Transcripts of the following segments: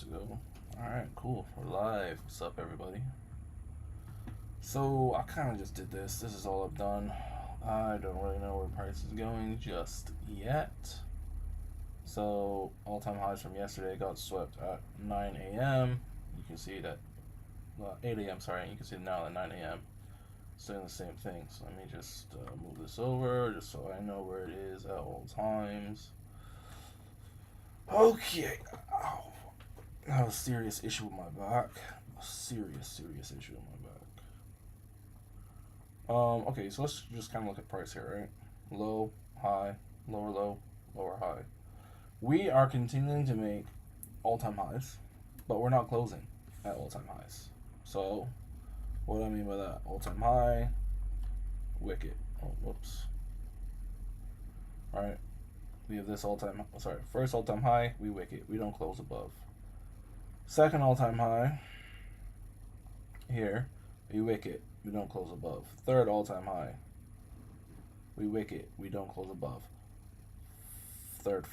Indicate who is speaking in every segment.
Speaker 1: to go. Alright, cool. We're live. What's up, everybody? So, I kind of just did this. This is all I've done. I don't really know where price is going just yet. So, all-time highs from yesterday got swept at 9 a.m. You can see that, 8 a.m., sorry. You can see now at 9 a.m. It's doing the same thing. So, let me just move this over just so I know where it is at all times. Okay. Ow. I have a serious issue with my back. A serious issue with my back. Okay, so let's just kind of look at price here, right? Low, high, low, lower high. We are continuing to make all-time highs, but we're not closing at all-time highs. So, what do I mean by that? All-time high, wicket. Oh, whoops. Alright. We have this first all-time high, we wicket. We don't close above. Second all-time high, here, we wicket. We don't close above. Third all-time high, we wicket. We don't close above.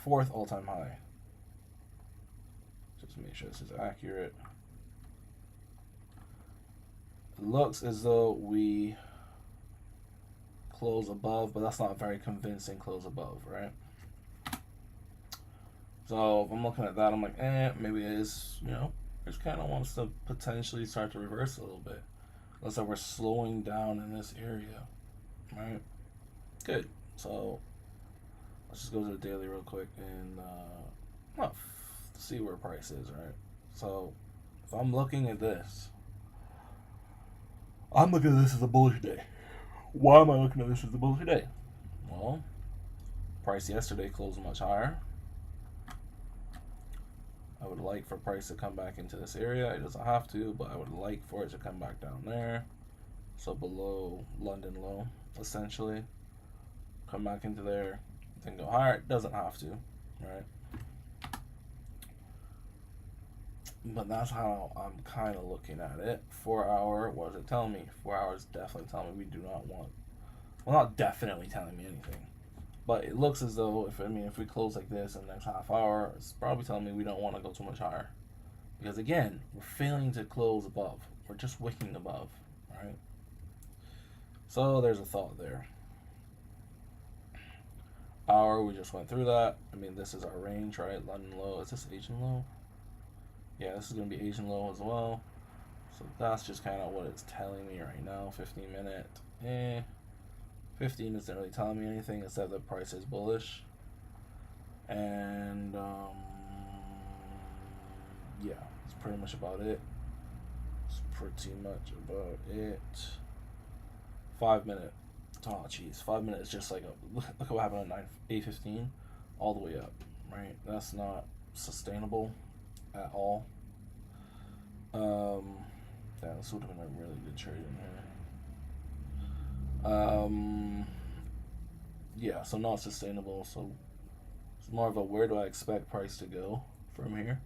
Speaker 1: Fourth all-time high. Just make sure this is accurate. It looks as though we close above, but that's not a very convincing close above, right? So if I'm looking at that, I'm like, maybe it is, it kind of wants to potentially start to reverse a little bit. Looks like we're slowing down in this area, right? Good. So let's just go to the daily real quick and see where price is, right? So if I'm looking at this, I'm looking at this as a bullish day. Why am I looking at this as a bullish day? Well, price yesterday closed much higher. I would like for price to come back into this area. It doesn't have to, but I would like for it to come back down there. So below London low, essentially. Come back into there, then go higher. It doesn't have to, right? But that's how I'm kind of looking at it. 4 hour, what does it tell me? 4 hours definitely tell me we do not want. Well, not definitely telling me anything. But it looks as though, if we close like this in the next half hour, it's probably telling me we don't want to go too much higher. Because again, we're failing to close above. We're just wicking above, right? So there's a thought there. Hour, we just went through that. This is our range, right? London low. Is this Asian low? Yeah, this is going to be Asian low as well. So that's just kind of what it's telling me right now. 15 minute. 15 isn't really telling me anything except the price is bullish. And yeah, that's pretty much about it. 5 minute. Oh jeez, 5 minutes is just like look at what happened at 8:15, all the way up, right? That's not sustainable at all. This would have been a really good trade in there. Yeah, so not sustainable. So it's more of a where do I expect price to go from here.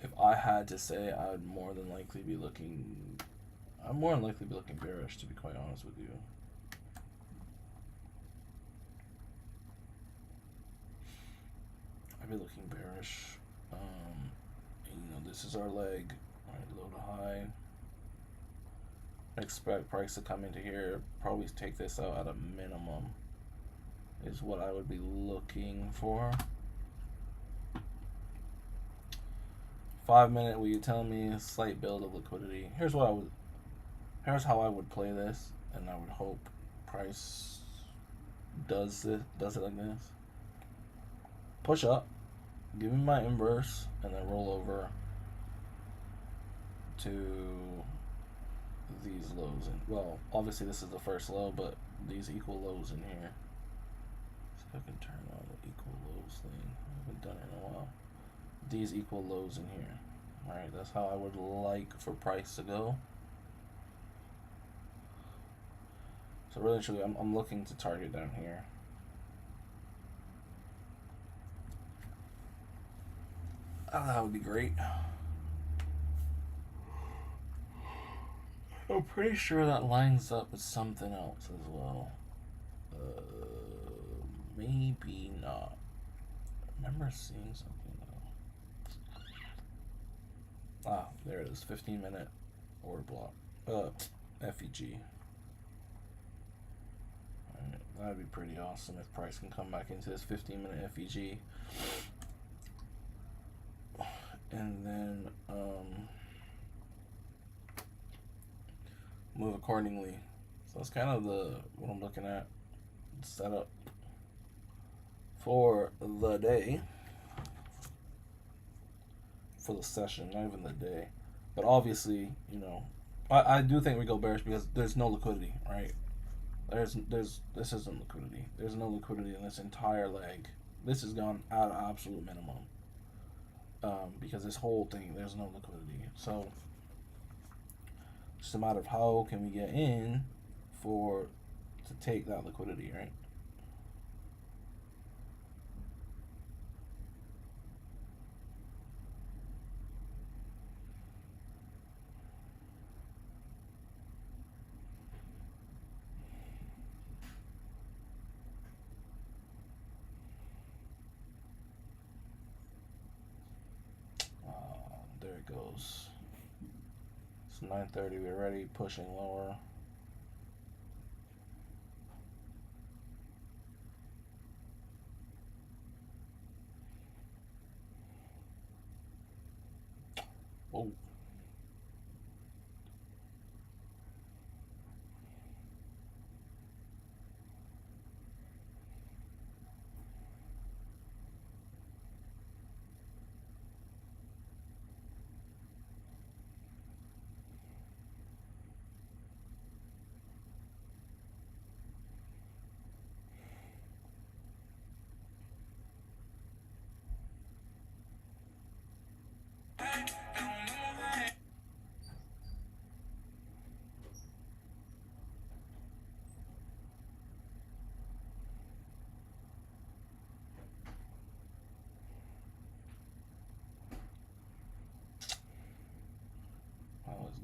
Speaker 1: If I had to say, I'm more than likely be looking bearish, to be quite honest with you. I'd be looking bearish. This is our leg, right, low to high. I expect price to come into here, probably take this out at a minimum, is what I would be looking for. 5 minute, will you tell me a slight build of liquidity? Here's how I would play this, and I would hope price does it like this. Push up, give me my inverse, and then roll over to these lows. And well, obviously this is the first low, but these equal lows in here. See if I can turn on the equal lows thing. I haven't done it in a while. These equal lows in here. Alright, that's how I would like for price to go. So really truly, I'm looking to target down here. Oh, that would be great. I'm pretty sure that lines up with something else as well. maybe not. I remember seeing something though. Ah, there it is. 15-minute order block. FEG. Alright, that'd be pretty awesome if Price can come back into this 15-minute FEG. And then move accordingly. So that's kind of what I'm looking at. Setup for the day. For the session, not even the day. But obviously, I do think we go bearish because there's no liquidity, right? This isn't liquidity. There's no liquidity in this entire leg. This has gone at an absolute minimum. Because this whole thing, there's no liquidity. So it's just a matter of how can we get in to take that liquidity, right? There it goes. It's 9:30. We're already pushing lower. Oh.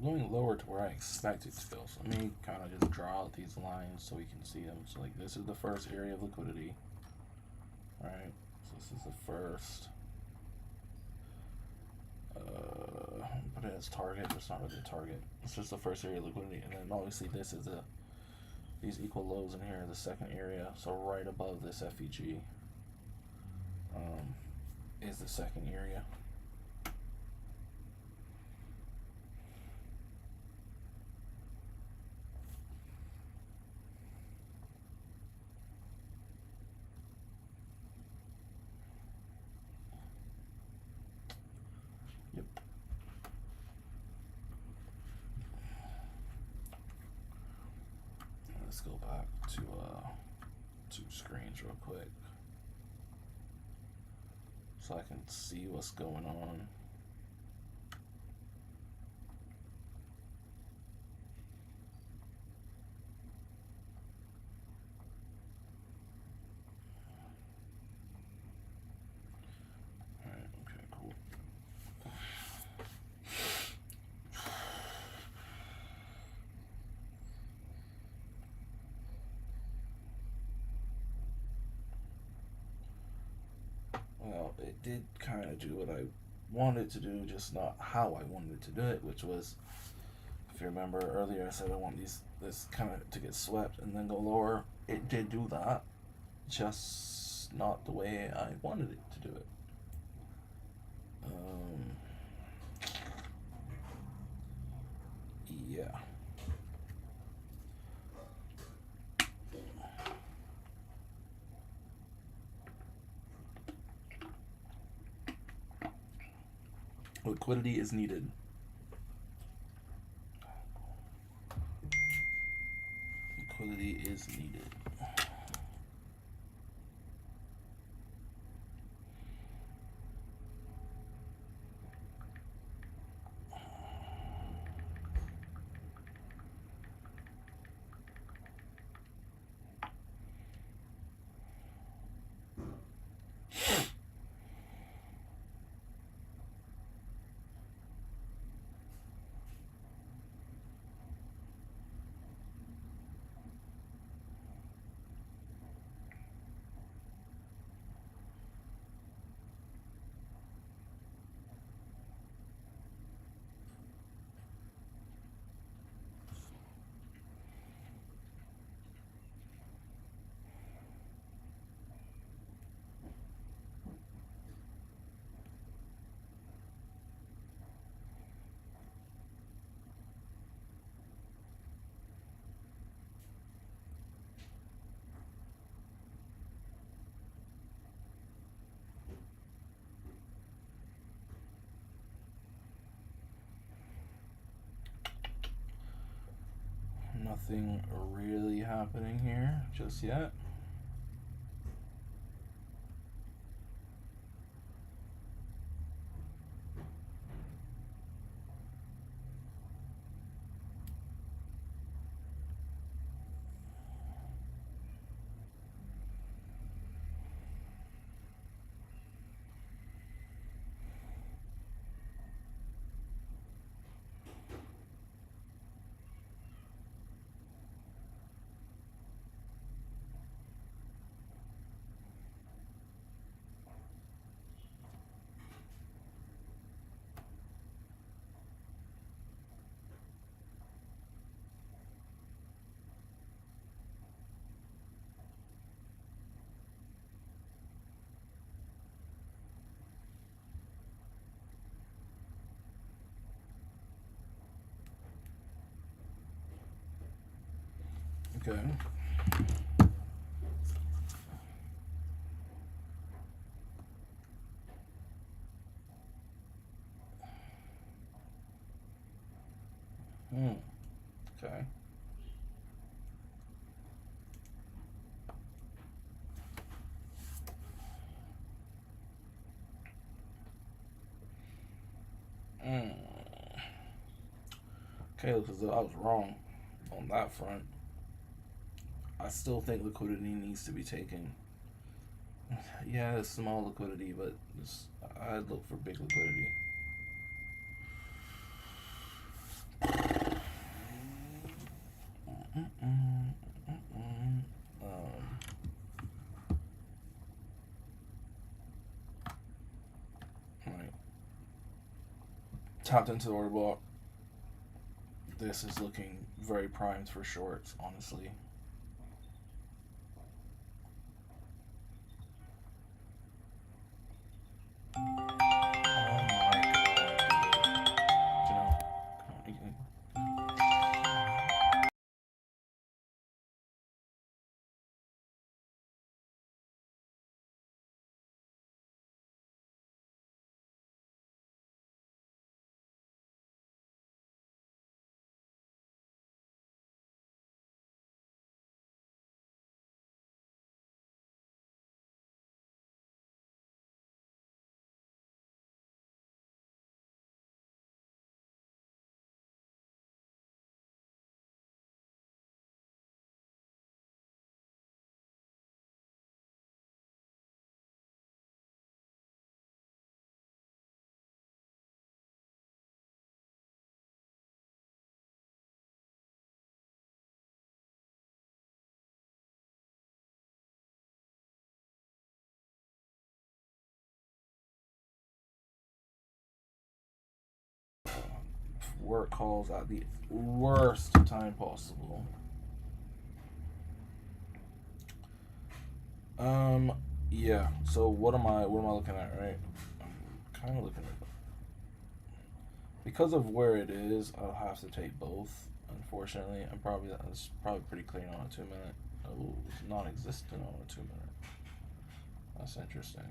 Speaker 1: Going lower to where I expect it to go. So let me kind of just draw out these lines so we can see them. So like this is the first area of liquidity. Alright, so this is the first. Put it as target, but it's not really a target. It's just the first area of liquidity. And then obviously this is these equal lows in here, the second area. So right above this FEG is the second area. Yep. Let's go back to two screens real quick so I can see what's going on. Well, it did kind of do what I wanted to do, just not how I wanted to do it, which was, if you remember earlier, I said I want this kind of to get swept and then go lower. It did do that, just not the way I wanted it to do it. Yeah. Liquidity is needed. Liquidity is needed. Nothing really happening here just yet. Okay. Okay. Mm. Okay, looks as though I was wrong on that front. I still think liquidity needs to be taken. Yeah, it's small liquidity, but I'd look for big liquidity. Mm-mm, mm-mm. Right. Tapped into the order block. This is looking very primed for shorts, honestly. Oh my god, dude. You know, come on. Work calls at the worst time possible. Um, yeah. So what am I looking at, right? I'm kind of looking at because of where it is. I'll have to take both. Unfortunately, that's probably pretty clean on a 2 minute. Oh, it's non-existent on a 2 minute. That's interesting.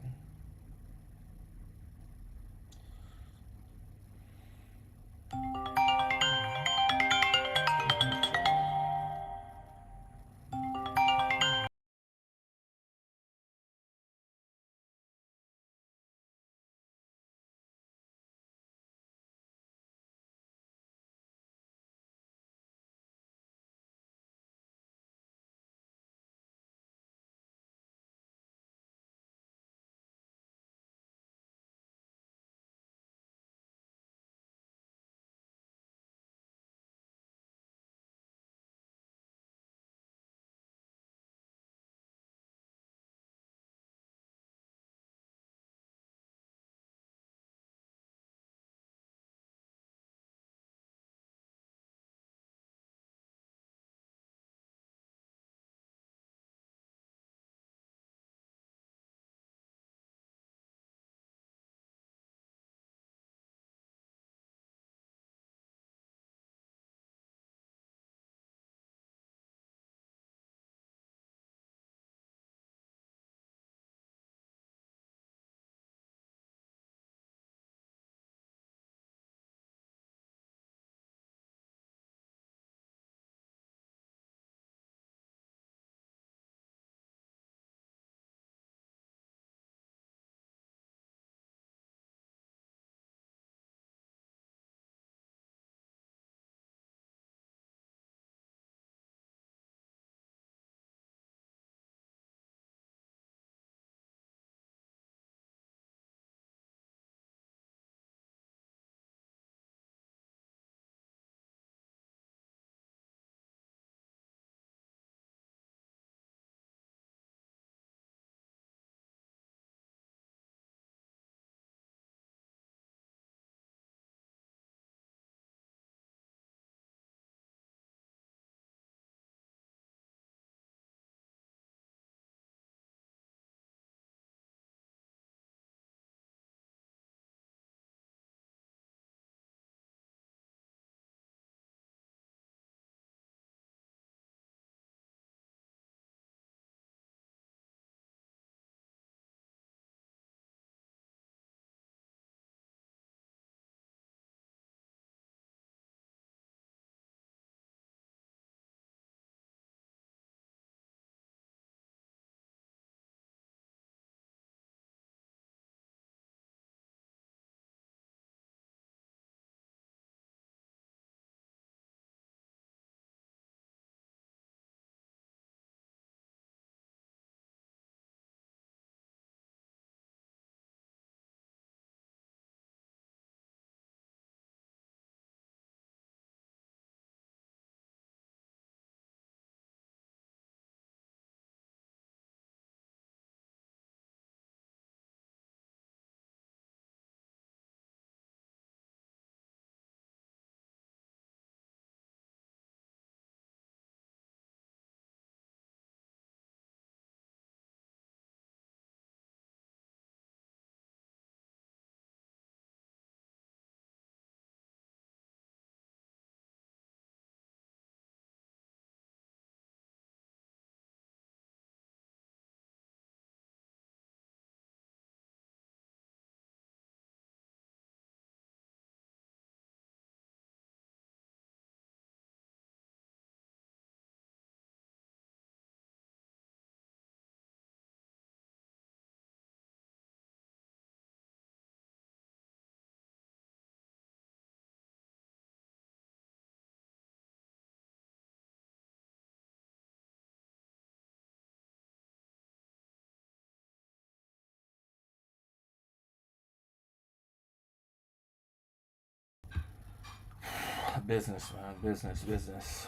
Speaker 1: Business, man. Business, business.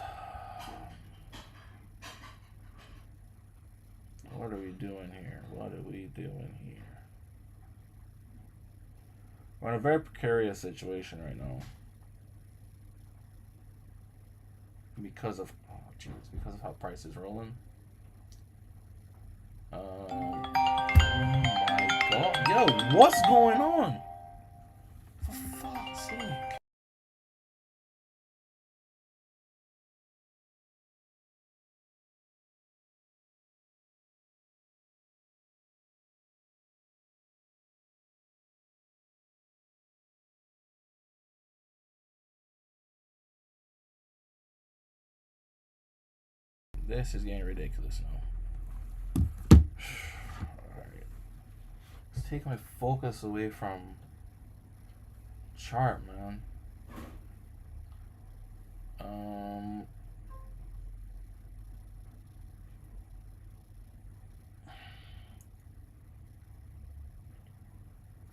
Speaker 1: What are we doing here? What are we doing here? We're in a very precarious situation right now. Because of, oh jeez, because of how price is rolling. Oh my god. Yo, what's going on? For fuck's sake. This is getting ridiculous now. Alright. Let's take my focus away from chart, man.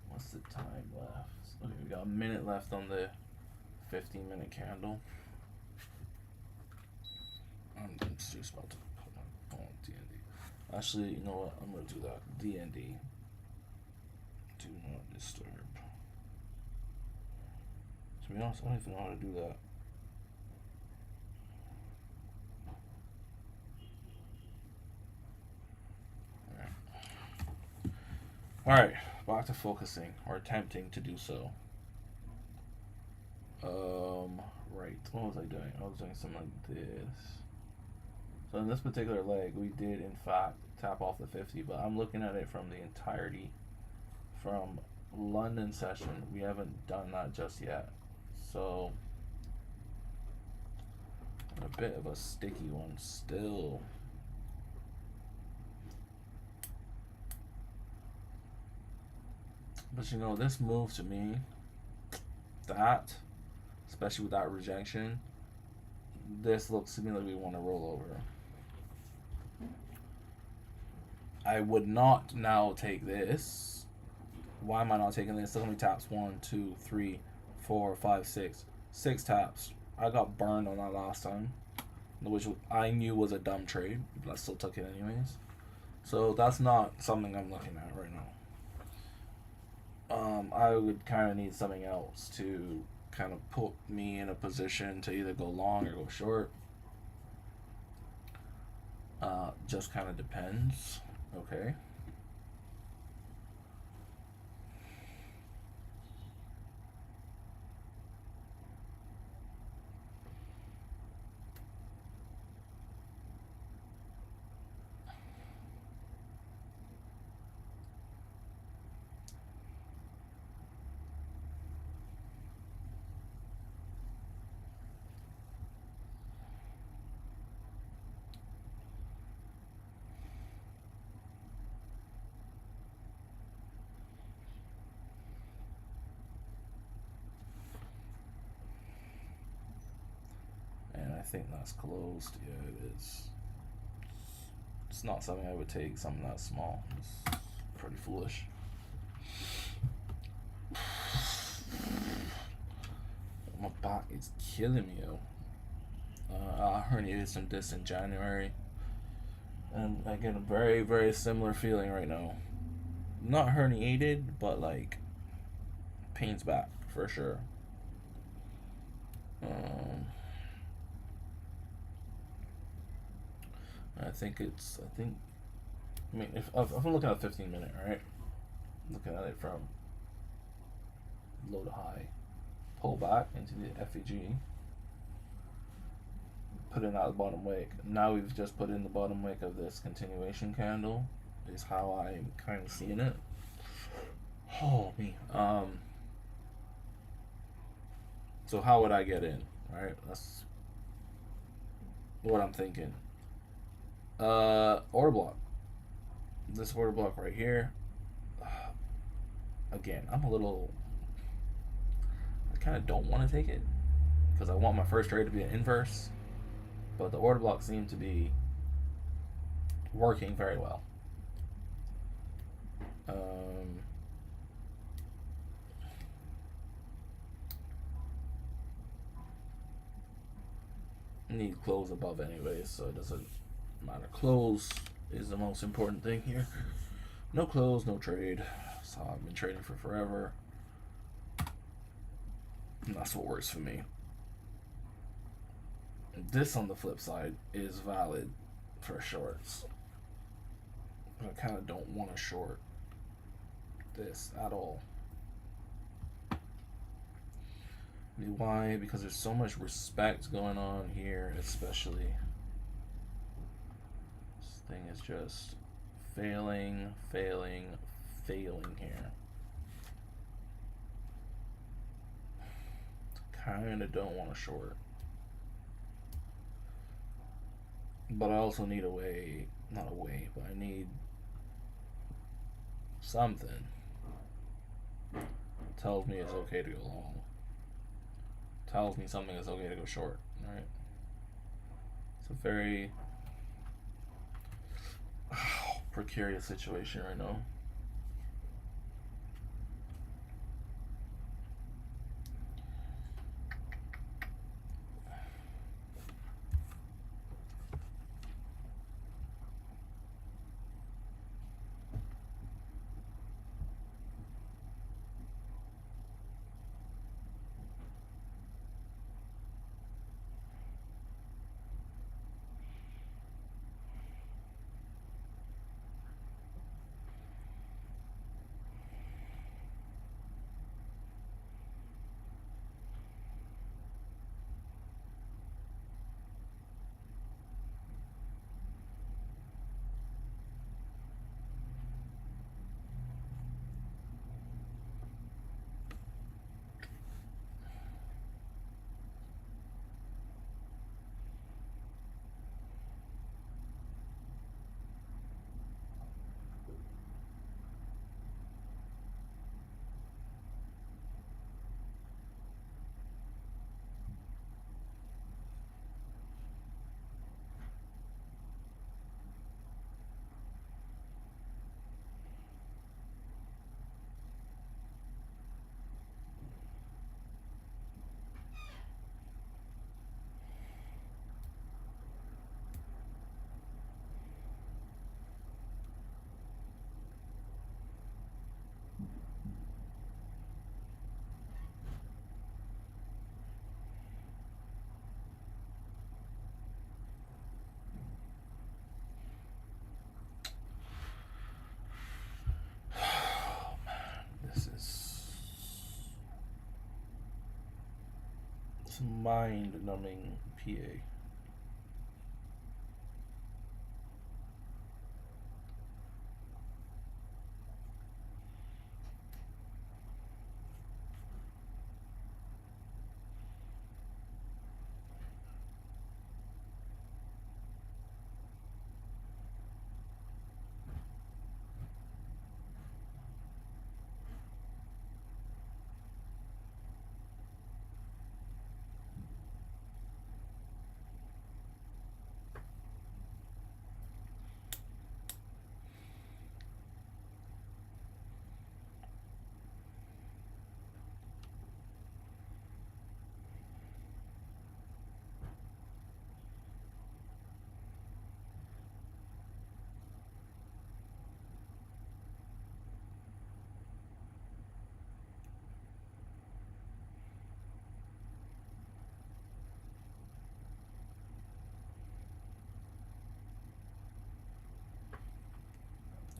Speaker 1: What's the time left? Okay, we got a minute left on the 15-minute candle. I'm just about to put my phone on DND. Actually, you know what? I'm gonna do that. DND. Do not disturb. To be honest, I don't even know how to do that. Alright, back to focusing, or attempting to do so. Right, what was I doing? I was doing something like this. So in this particular leg, we did in fact tap off the 50, but I'm looking at it from the entirety. From London session, we haven't done that just yet. So, a bit of a sticky one still. But you know, this move to me, that, especially with that rejection, this looks to me like we want to roll over. I would not now take this. Why am I not taking this? Look how many taps. 1, 2, 3, 4, 5, 6. 6 taps. I got burned on that last time, which I knew was a dumb trade, but I still took it anyways. So that's not something I'm looking at right now. I would kind of need something else to kind of put me in a position to either go long or go short. Just kind of depends. Okay. I think that's closed. Yeah, it is. It's not something I would take, something that small. It's pretty foolish. My back is killing me, yo. I herniated some discs in January, and I get a very, very similar feeling right now. Not herniated, but like pain's back for sure. I think, I mean, if I'm looking at a 15-minute, right? Looking at it from low to high, pull back into the FEG, put in that bottom wick. Now we've just put in the bottom wick of this continuation candle, is how I'm kind of seeing it. Oh, me. So how would I get in? Right, that's what I'm thinking. Order block. This order block right here. Again, I'm a little. I kind of don't want to take it because I want my first trade to be an inverse, but the order block seemed to be working very well. need close above anyway, so it doesn't matter. Close is the most important thing here. No close, no trade. So I've been trading for forever. And that's what works for me. This, on the flip side, is valid for shorts. I kind of don't want to short this at all. Why? Because there's so much respect going on here, especially. This thing is just failing here. Kinda don't want to short. But I also need a way, not a way, but I need something. Tells me it's okay to go long. Tells me something is okay to go short, right? It's a very precarious situation right now. It's mind-numbing PA.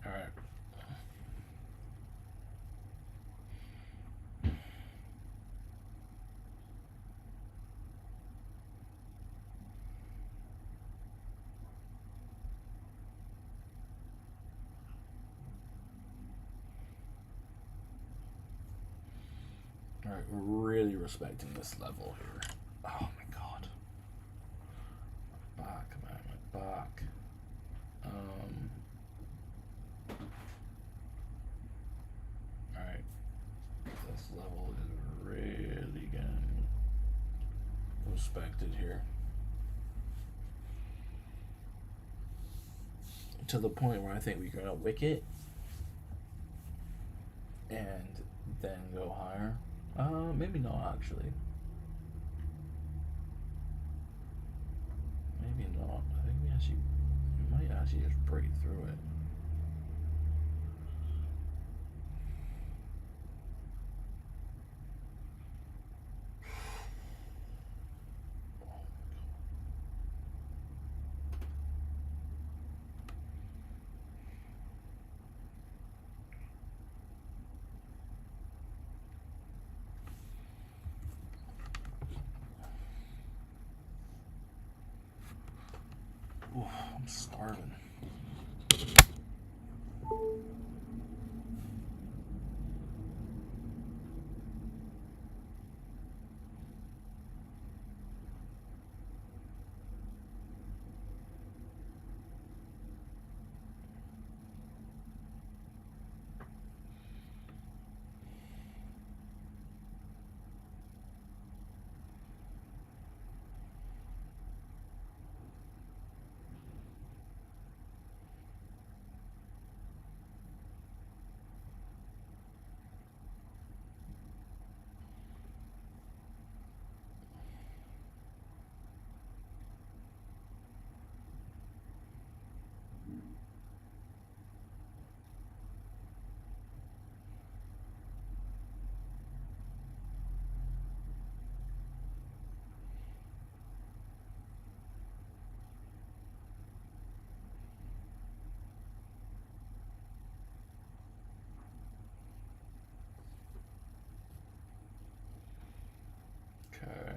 Speaker 1: All right. All right, really respecting this level here. Oh my god. Back, man, my back. Alright. This level is really getting respected here. To the point where I think we're gonna wicket and then go higher. Maybe not actually. Maybe not. I think we might actually just break through it. Oof, I'm starving. Okay.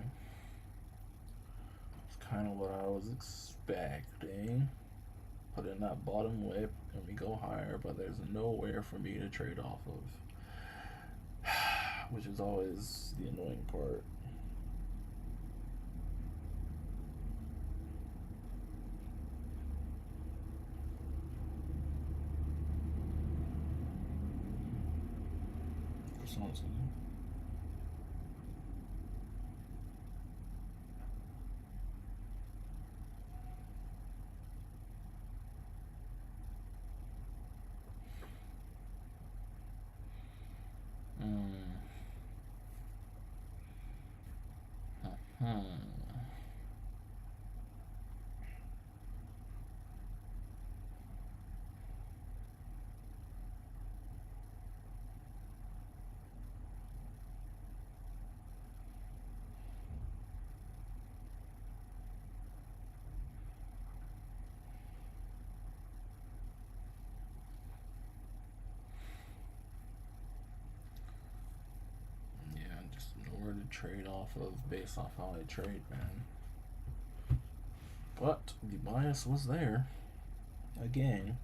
Speaker 1: That's kind of what I was expecting. Put in that bottom whip and we go higher, but there's nowhere for me to trade off of. Which is always the annoying part. Precisely. Hmm. Yeah, just nowhere to trade off of based off how I trade, man. But the bias was there. Again.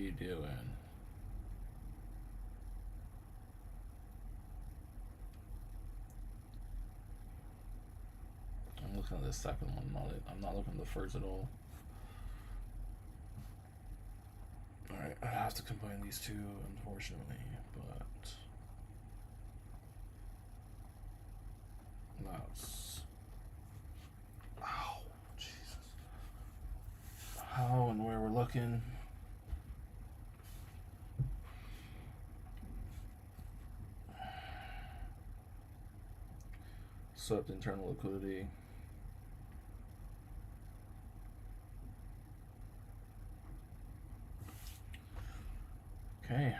Speaker 1: you doing? I'm looking at the second one, I'm not looking at the first at all. Alright, I have to combine these two, unfortunately, but that's... Ow, Jesus. How and where we're looking. Swept internal liquidity. Okay.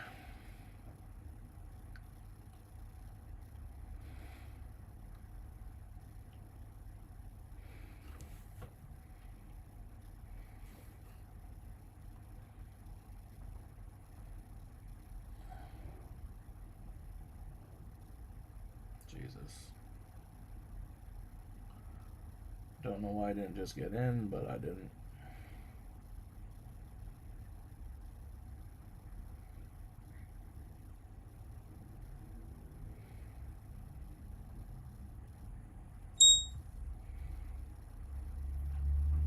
Speaker 1: Jesus. Don't know why I didn't just get in, but I didn't.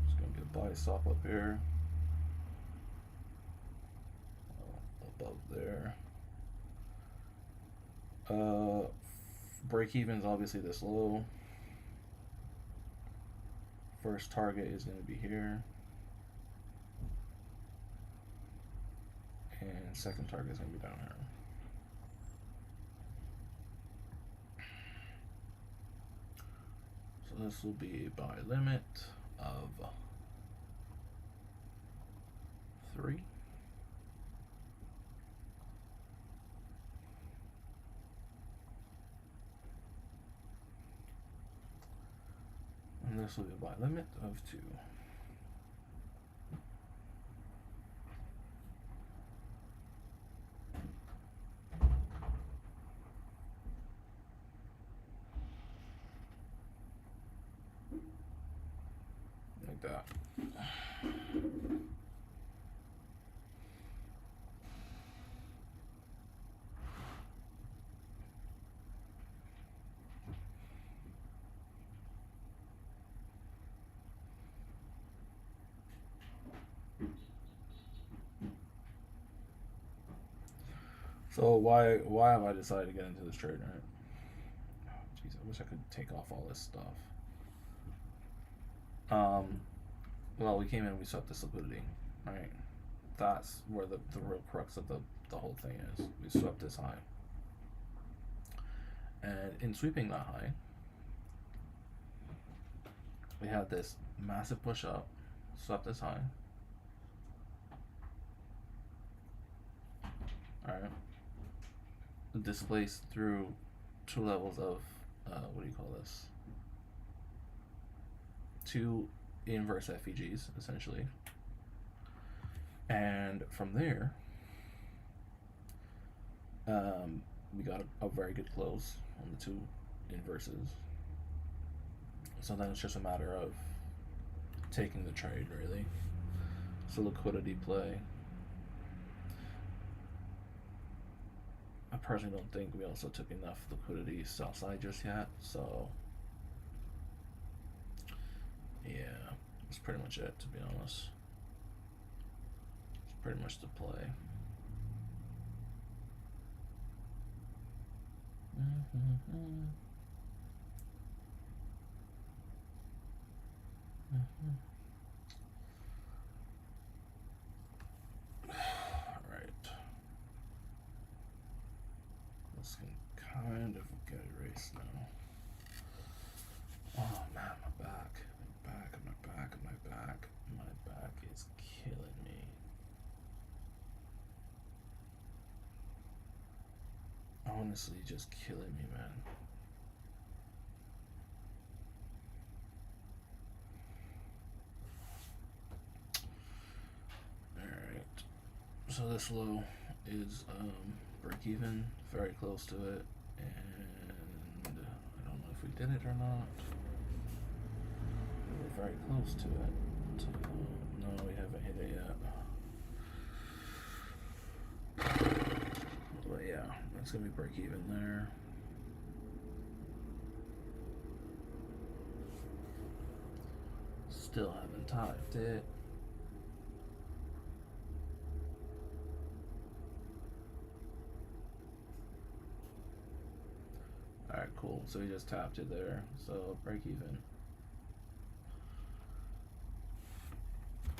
Speaker 1: Just gonna get a buy stop up here. Above there. Break even's obviously this low. First target is going to be here. And second target is going to be down here. So this will be a buy limit of 3. And this will be a buy limit of 2. Like that. So why have I decided to get into this trade, right? Oh, jeez, I wish I could take off all this stuff. Well, we came in, we swept this liquidity, right? That's where the real crux of the whole thing is. We swept this high. And in sweeping that high, we had this massive push up, swept this high. Alright. Displaced through 2 levels of, what do you call this? 2 inverse FEGs, essentially. And from there, we got a very good close on the 2 inverses. So then it's just a matter of taking the trade, really. So liquidity play. I personally don't think we also took enough liquidity sell side just yet, so yeah, that's pretty much it, to be honest. It's pretty much the play. Alright. This can kind of get erased now. Oh man, my back is killing me. Honestly, just killing me, man. Alright. So this low is break even, very close to it, and I don't know if we did it or not. We're very close to it. No, we haven't hit it yet. It's gonna be break even there. Still haven't typed it. Alright, cool. So he just tapped it there. So break even.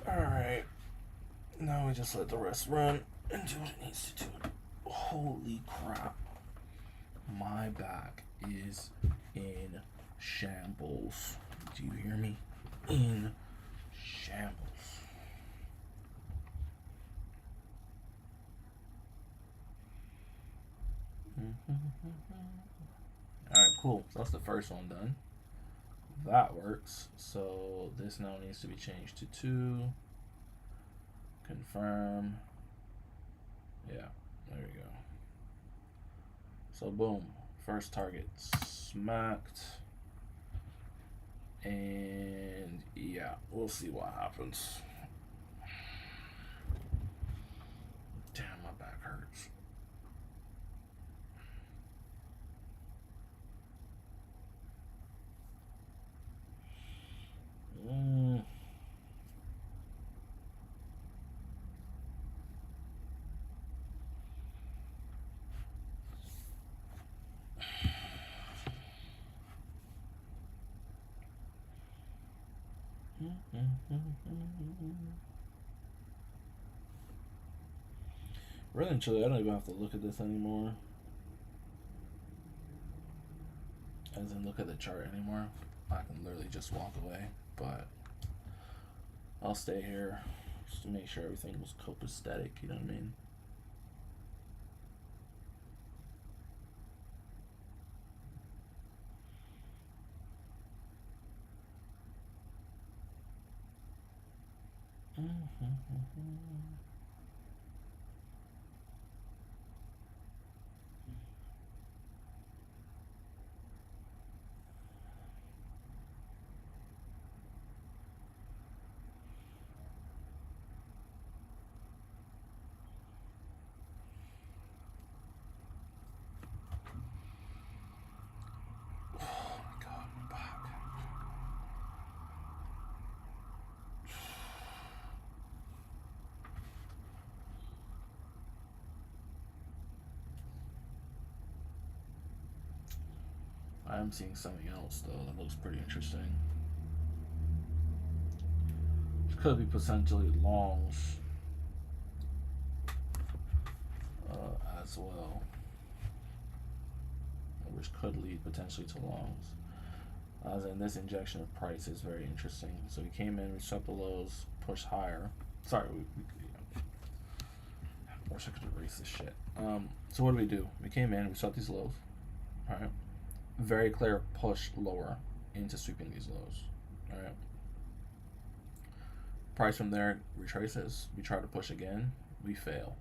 Speaker 1: Alright. Now we just let the rest run and do what it needs to do. Holy crap. My back is in shambles. Do you hear me? In shambles. Alright, cool. So that's the first one done. That works. So this now needs to be changed to 2. Confirm. Yeah, there we go. So boom. First target smacked. And yeah, we'll see what happens. Damn, my back hurts. Really and truly, I don't even have to look at this anymore. As in, look at the chart anymore. I can literally just walk away, but I'll stay here just to make sure everything was copacetic, you know what I mean? I'm seeing something else though that looks pretty interesting. Which could be potentially longs as well, which could lead potentially to longs. As in, this injection of price is very interesting. So we came in, we swept the lows, pushed higher. Sorry, I wish I could erase this shit. So what do? We came in, we swept these lows. Alright. Very clear push lower into sweeping these lows. Alright. Price from there retraces. We try to push again. We fail.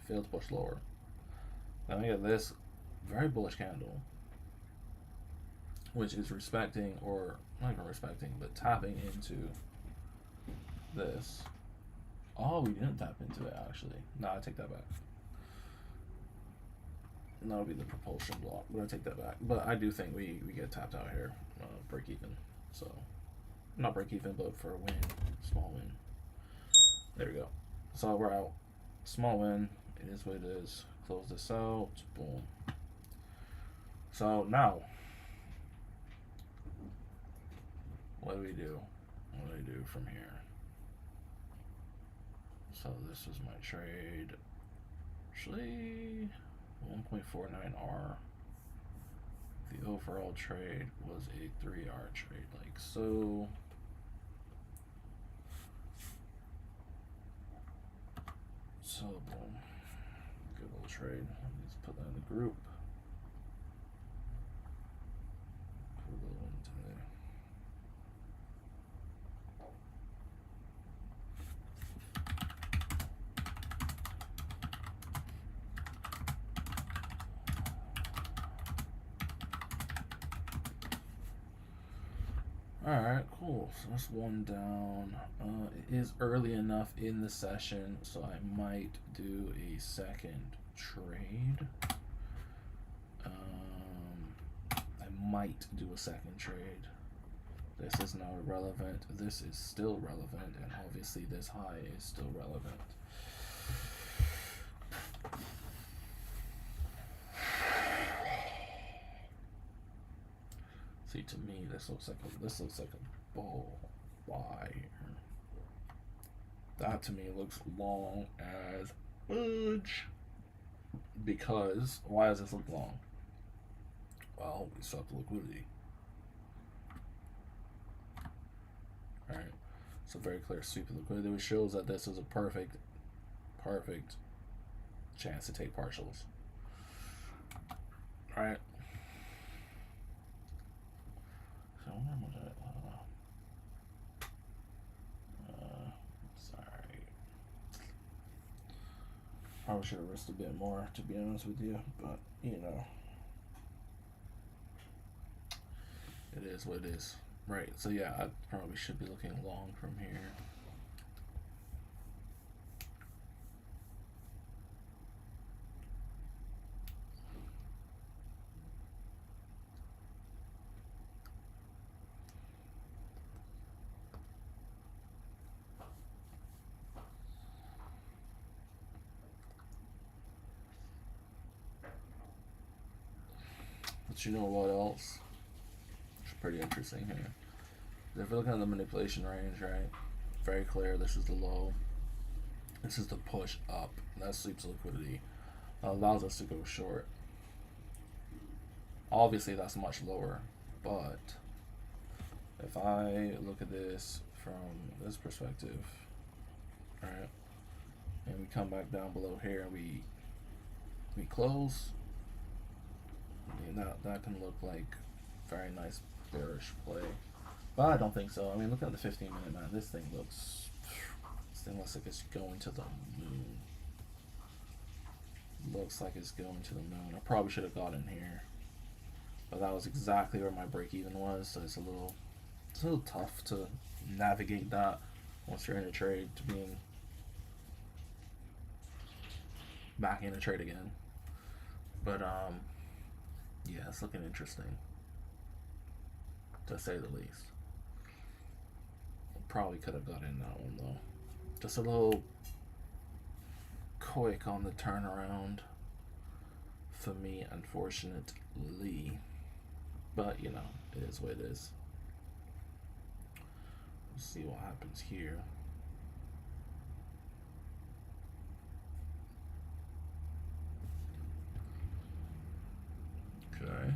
Speaker 1: Fail to push lower. Then we get this very bullish candle, which is respecting, or not even respecting, but tapping into this. Oh, we didn't tap into it actually. No, I take that back. And that'll be the propulsion block. I'm gonna take that back. But I do think we get tapped out here. Break even. So, not break even, but for a win. Small win. There we go. So we're out. Small win. It is what it is. Close this out. Boom. So now, what do we do? What do I do from here? So this is my trade. Actually, 1.49R. The overall trade was a 3R trade, like so. So boom. Good little trade. Let's put that in the group. Cool little one today. Alright, cool. So that's one down. It is early enough in the session, so I might do a second trade. I might do a second trade. This is not relevant. This is still relevant, and obviously this high is still relevant. See, to me, this looks like a bull wire. That to me looks long as fudge. Because why does this look long? Well, we still have the liquidity. Alright, so very clear sweep of liquidity, which shows that this is a perfect chance to take partials. Alright. So when was it? Sorry. Probably should have risked a bit more, to be honest with you, but you know. It is what it is. Right, so yeah, I probably should be looking long from here. But you know what else? It's pretty interesting here. If you're looking at the manipulation range, right? Very clear, this is the low. This is the push up. That sweeps liquidity. That allows us to go short. Obviously, that's much lower. But if I look at this from this perspective, right? And we come back down below here and we close. I mean, that can look like very nice bearish play. But I don't think so. I mean, look at the 15-minute, man. This thing looks like it's going to the moon. Looks like it's going to the moon. I probably should have got in here, but that was exactly where my break even was. So it's a little tough to navigate that once you're in a trade to being back in a trade again. But yeah, it's looking interesting, to say the least. Probably could have got in that one though. Just a little quick on the turnaround for me, unfortunately. But you know, it is what it is. We'll see what happens here. Okay.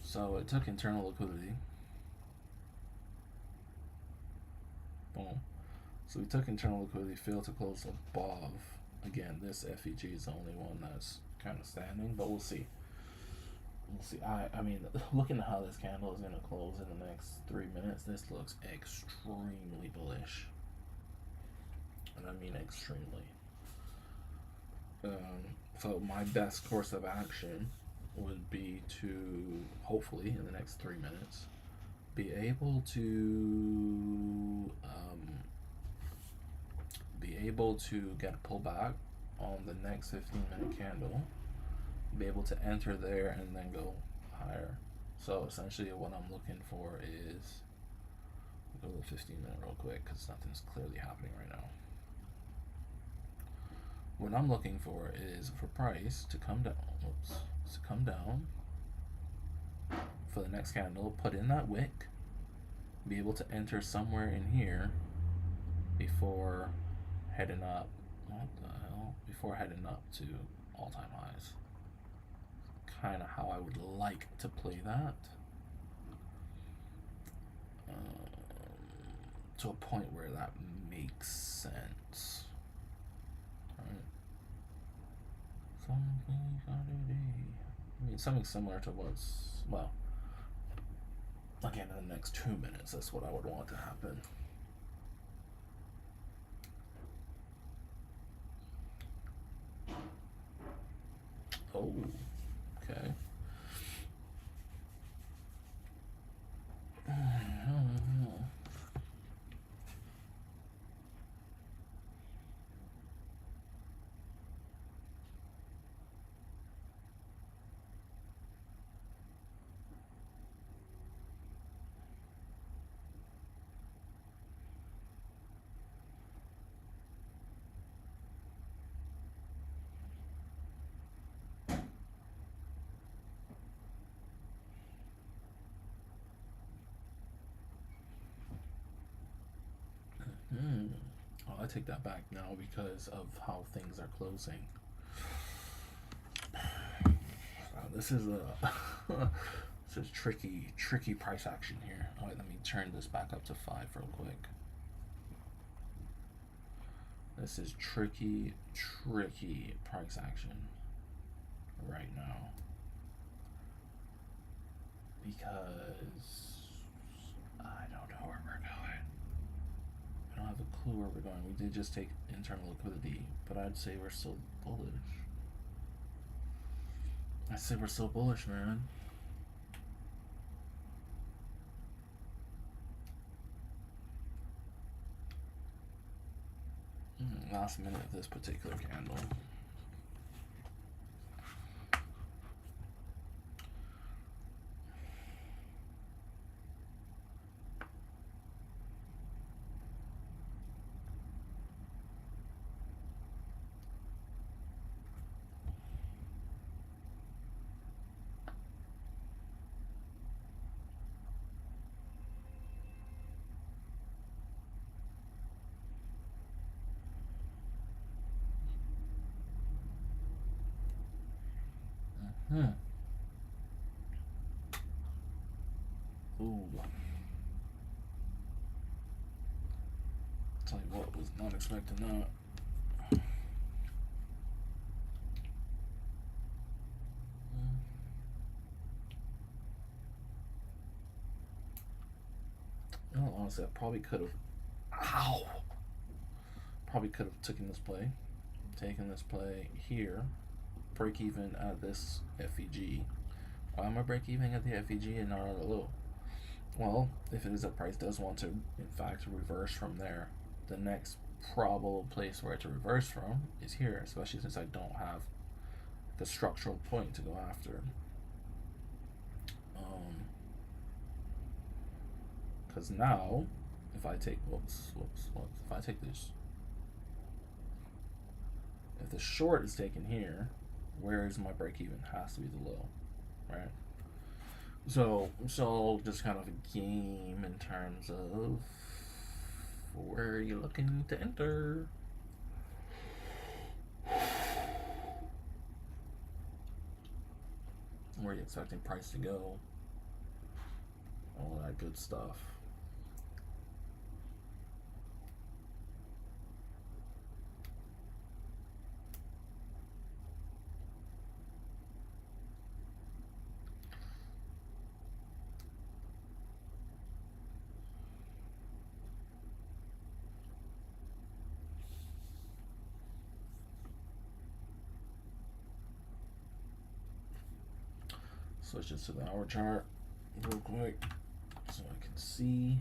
Speaker 1: So it took internal liquidity. Boom. So we took internal liquidity, failed to close above. Again, this FEG is the only one that's kind of standing, but we'll see. We'll see. I mean, looking at how this candle is going to close in the next 3 minutes, this looks extremely bullish. And I mean extremely. So my best course of action would be to, hopefully, in the next 3 minutes, be able to get a pullback on the next 15-minute candle, be able to enter there and then go higher. So essentially what I'm looking for is, go to the 15-minute real quick because nothing's clearly happening right now. What I'm looking for is for price to come down, for the next candle, put in that wick, be able to enter somewhere in here before heading up. What the hell? Before heading up to all-time highs. Kind of how I would like to play that. To a point where that makes sense. Right. I mean, something similar to what's, well, again, in the next 2 minutes, that's what I would want to happen. Oh, okay. Hmm. Oh, I take that back now because of how things are closing. This is a this is tricky price action here. All right, let me turn this back up to 5 real quick. This is tricky price action right now because I don't know where we're going. I don't have a clue where we're going. We did just take internal liquidity, but I'd say we're still bullish. I say we're still bullish, man. Last minute of this particular candle. Ooh. Tell you what, was not expecting that. You know, honestly, I probably could have. Ow! Probably could have taken this play here, break even at this FEG. Why am I break even at the FEG and not at a low? Well, if it is that price does want to, in fact, reverse from there, the next probable place for it to reverse from is here, especially since I don't have the structural point to go after. Because now, if I take, if I take this, if the short is taken here, where is my break even? Has to be the low, right? So just kind of a game in terms of where are you looking to enter? Where are you expecting price to go? All that good stuff. Switch this to the hour chart real quick so I can see.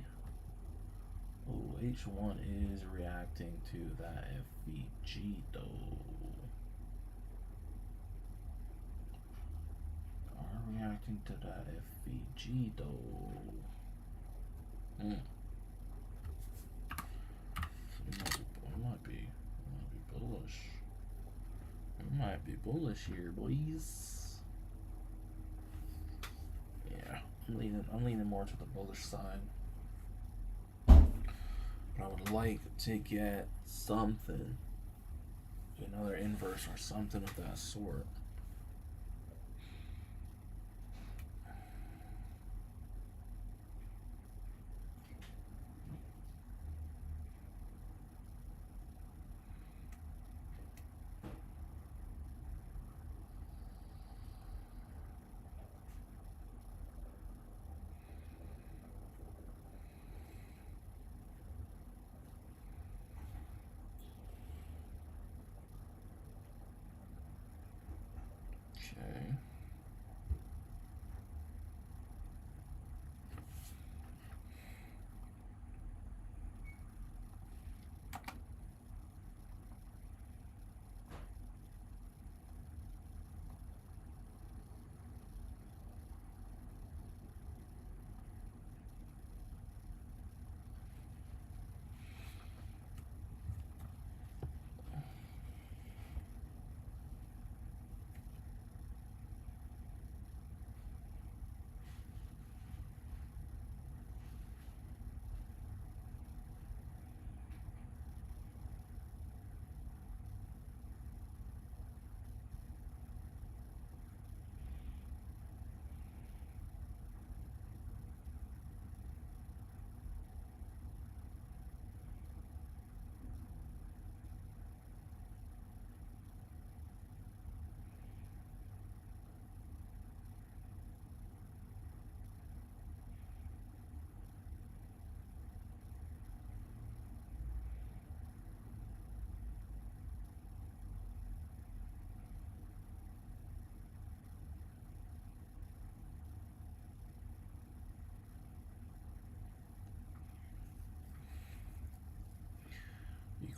Speaker 1: Oh, H1 is reacting to that FVG though. Are reacting to that FVG though. We might be bullish. We might be bullish here, boys. Yeah, I'm leaning more to the bullish side. But I would like to get something, another inverse or something of that sort.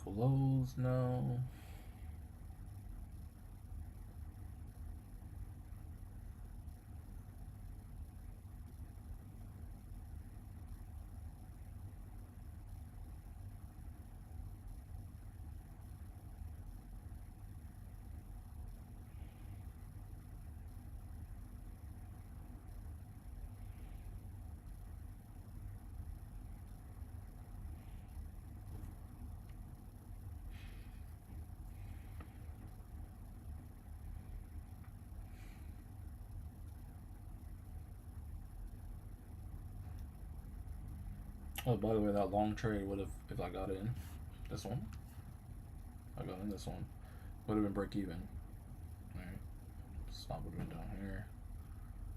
Speaker 1: Close, no. Oh, by the way, that long trade would have, if I got in this one, I got in this one, would have been break even. Alright, stop would have been down here.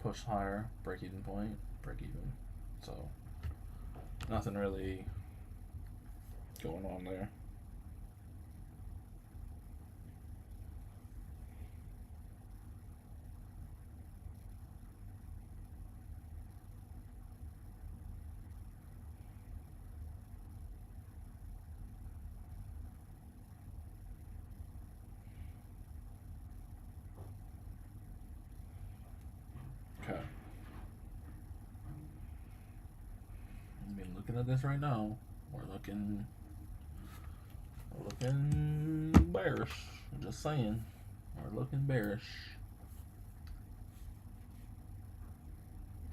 Speaker 1: Push higher, break even point, break even. So, nothing really going on there. Okay. I mean, looking at this right now, we're looking bearish. I'm just saying, we're looking bearish.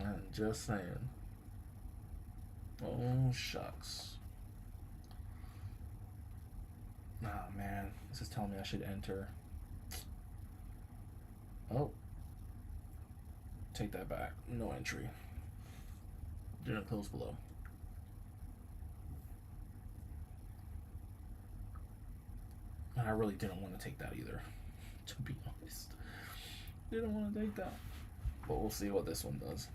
Speaker 1: I'm just saying. Oh shucks. Oh man, this is telling me I should enter. Oh, take that back. No entry. Do not close below. And I really didn't want to take that either, to be honest. Didn't want to take that. But we'll see what this one does.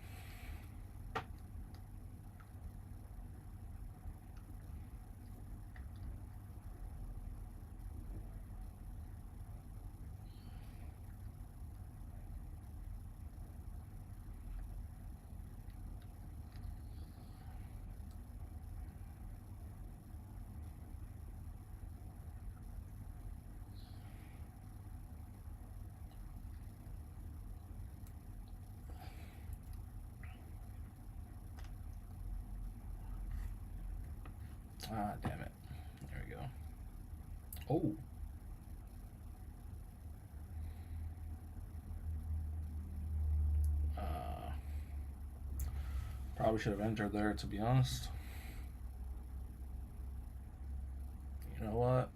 Speaker 1: Ah, damn it. There we go. Oh. Probably should have entered there, to be honest. You know what?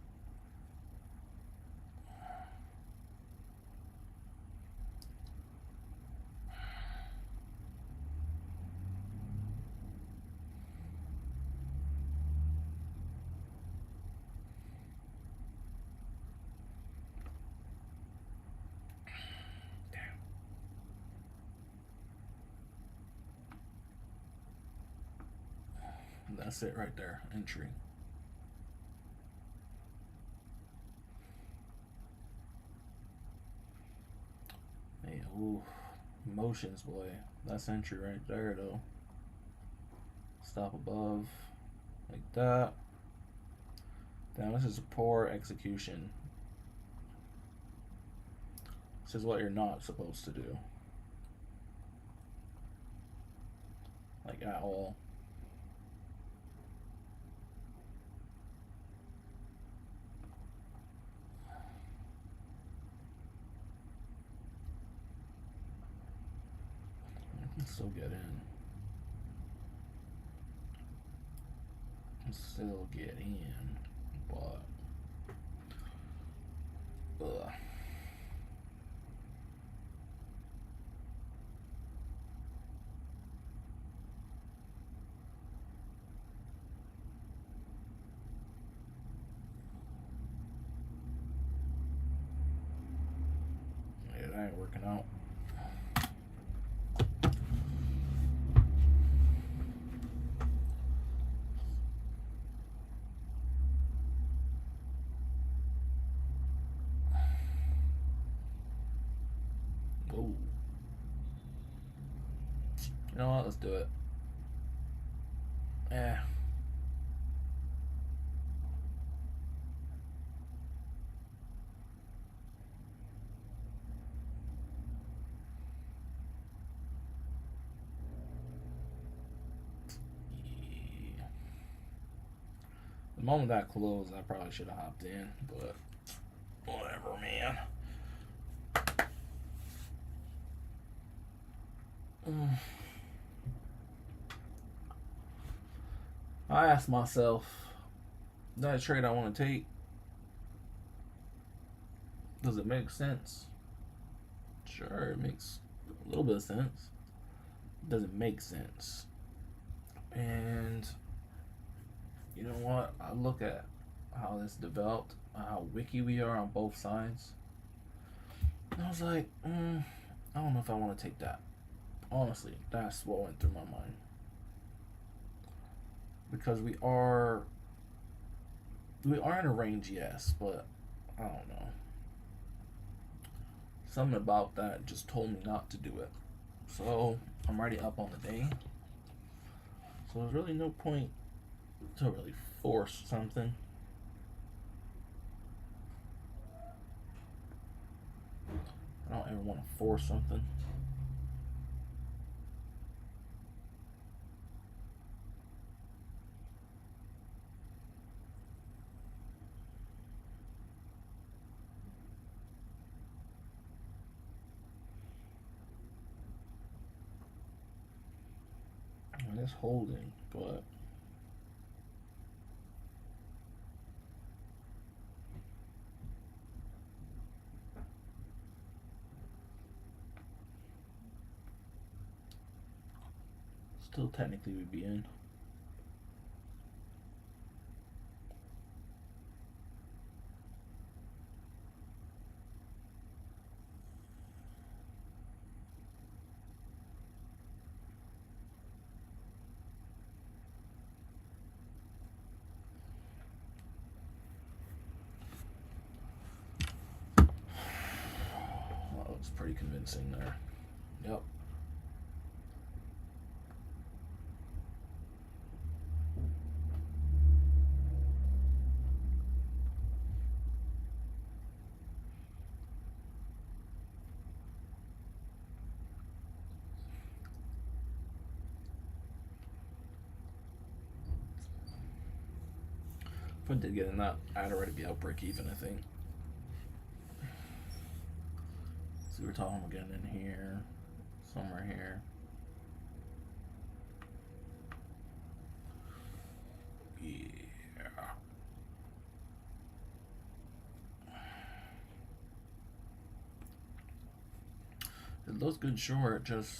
Speaker 1: That's it right there. Entry. Hey, ooh. Motions, boy. That's entry right there, though. Stop above. Like that. Now, this is a poor execution. This is what you're not supposed to do. Like, at all. I can still get in. I can still get in. But. Ugh. Yeah, that ain't working out. Whoa. You know what? Let's do it. Yeah. The moment that closed, I probably should have hopped in, but whatever, man. I asked myself, that trade I want to take, does it make sense? Sure, it makes a little bit of sense. Does it make sense? And you know what? I look at how this developed, how wiki we are on both sides. And I was like, I don't know if I want to take that. Honestly, that's what went through my mind. Because we are in a range, yes, but I don't know. Something about that just told me not to do it. So I'm already up on the day. So there's really no point to really force something. I don't ever want to force something. And it's holding, but still technically would be in. That looks pretty convincing there. Yep. If I did get in that, I'd already be out break even, I think. So we're talking about getting in here, somewhere here. Yeah. It looks good short, just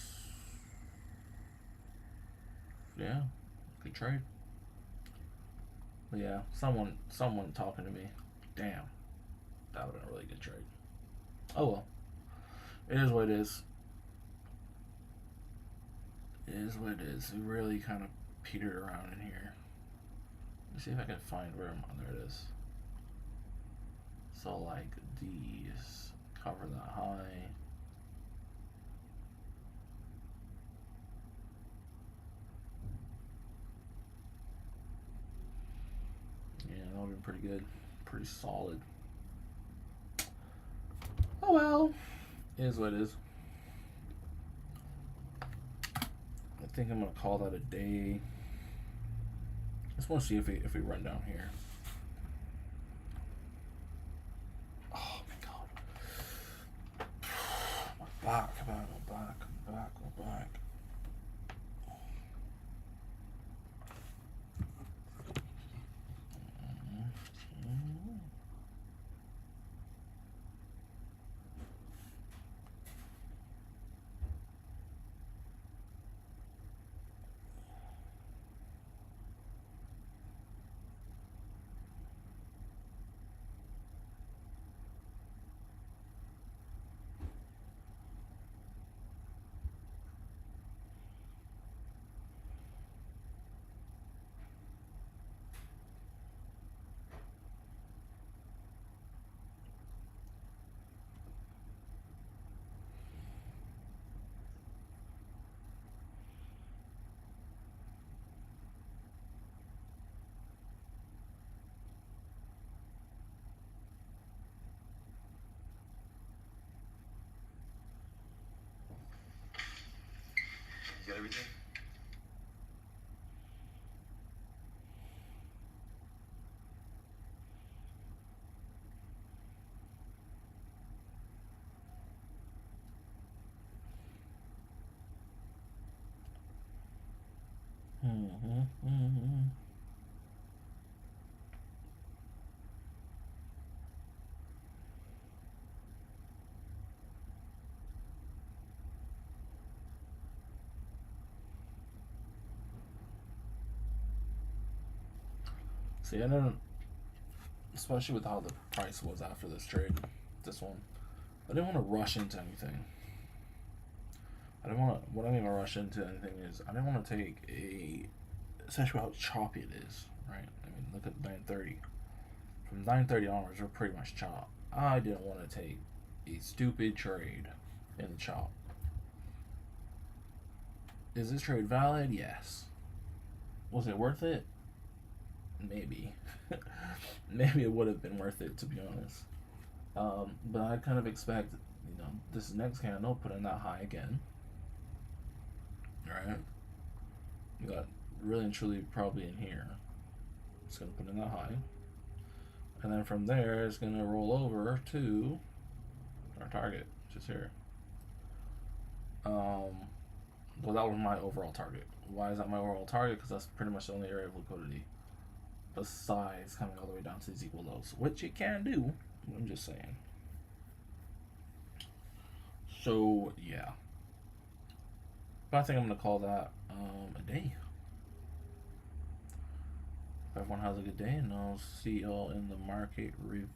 Speaker 1: yeah, good trade. But yeah, someone talking to me. Damn, that would have been a really good trade. Oh well, it is what it is. It is what it is. We really kind of petered around in here. Let me see if I can find where I'm on. There it is. So like these cover that high. Yeah, that would have been pretty good. Pretty solid. Oh well. It is what it is. I think I'm gonna call that a day. Just want to see if we run down here. Oh my god. My back, come on, my back, my back, my back. Mm-hmm. Mm-hmm. See, I didn't, especially with how the price was after this trade, this one, I didn't want to rush into anything. I didn't want to. What I mean by rush into anything is I didn't want to take a, especially how choppy it is, right? I mean, look at 930. From 930 onwards, we're pretty much chop. I didn't want to take a stupid trade in the chop. Is this trade valid? Yes. Was it worth it? Maybe. Maybe it would have been worth it, to be honest. But I kind of expect, this next candle put in that high again. Right? You got really and truly probably in here. It's gonna put in that high. And then from there it's gonna roll over to our target, which is here. Well, that was my overall target. Why is that my overall target? Because that's pretty much the only area of liquidity besides coming all the way down to these equal lows, which it can do. I'm just saying. So yeah, but I think I'm gonna call that a day. Everyone has a good day, and I'll see y'all in the market review.